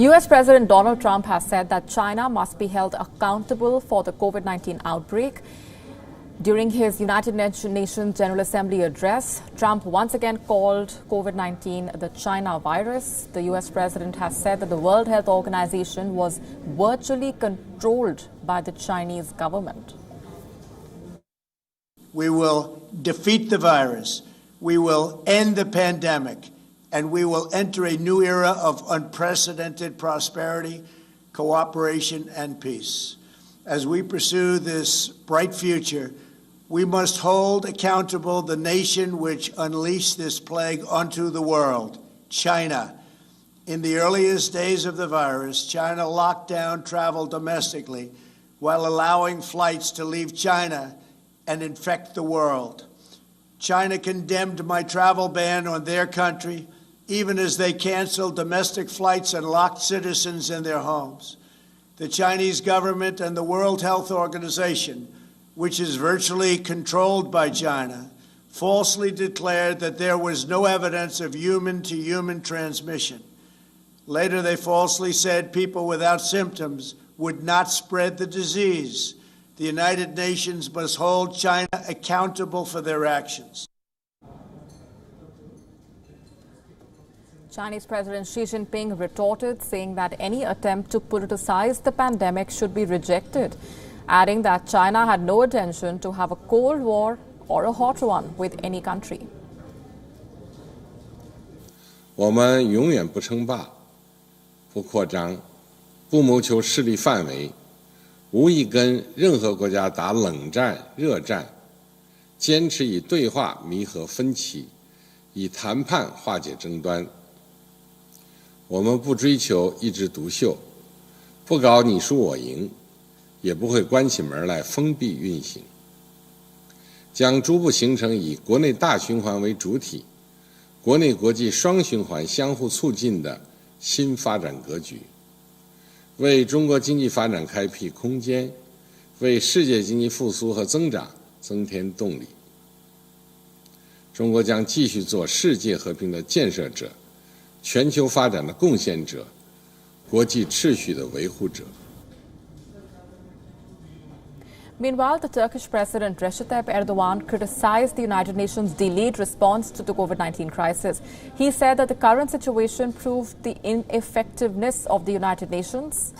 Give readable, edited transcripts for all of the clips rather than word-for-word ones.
U.S. President Donald Trump has said that China must be held accountable for the COVID-19 outbreak. During his United Nations General Assembly address, Trump once again called COVID-19 the China virus. The U.S. president has said that the World Health Organization was virtually controlled by the Chinese government. We will defeat the virus. We will end the pandemic. And we will enter a new era of unprecedented prosperity, cooperation, and peace. As we pursue this bright future, we must hold accountable the nation which unleashed this plague onto the world, China. In the earliest days of the virus, China locked down travel domestically while allowing flights to leave China and infect the world. China condemned my travel ban on their country, even as they canceled domestic flights and locked citizens in their homes. The Chinese government and the World Health Organization, which is virtually controlled by China, falsely declared that there was no evidence of human-to-human transmission. Later, they falsely said people without symptoms would not spread the disease. The United Nations must hold China accountable for their actions. Chinese President Xi Jinping retorted, saying that any attempt to politicize the pandemic should be rejected, adding that China had no intention to have a Cold War or a hot one with any country. 我们永远不称霸、不扩张、不谋求势力范围，无意跟任何国家打冷战、热战，坚持以对话弥合分歧，以谈判化解争端。我们不追求一枝独秀，不搞你输我赢，也不会关起门来封闭运行，将逐步形成以国内大循环为主体，国内国际双循环相互促进的新发展格局，为中国经济发展开辟空间，为世界经济复苏和增长增添动力。中国将继续做世界和平的建设者，全球发展的贡献者，国际秩序的维护者。 Meanwhile, the Turkish President Recep Tayyip Erdogan criticized the United Nations' delayed response to the COVID-19 crisis. He said that the current situation proved the ineffectiveness of the United Nations.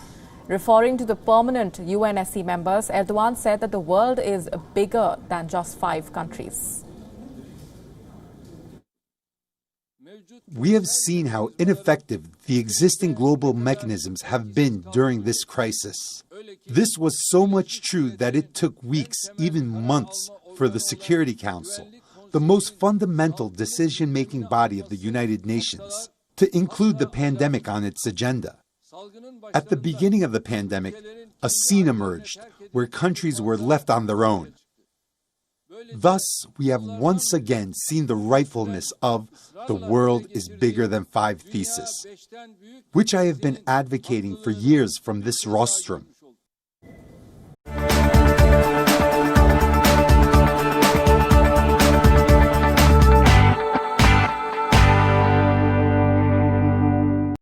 Referring to the permanent UNSC members, Erdogan said that the world is bigger than just 5 countries. We have seen how ineffective the existing global mechanisms have been during this crisis. This was so much true that it took weeks, even months, for the Security Council, the most fundamental decision-making body of the United Nations, to include the pandemic on its agenda. At the beginning of the pandemic, a scene emerged where countries were left on their own. Thus, we have once again seen the rightfulness of the world is bigger than 5 thesis, which I have been advocating for years from this rostrum.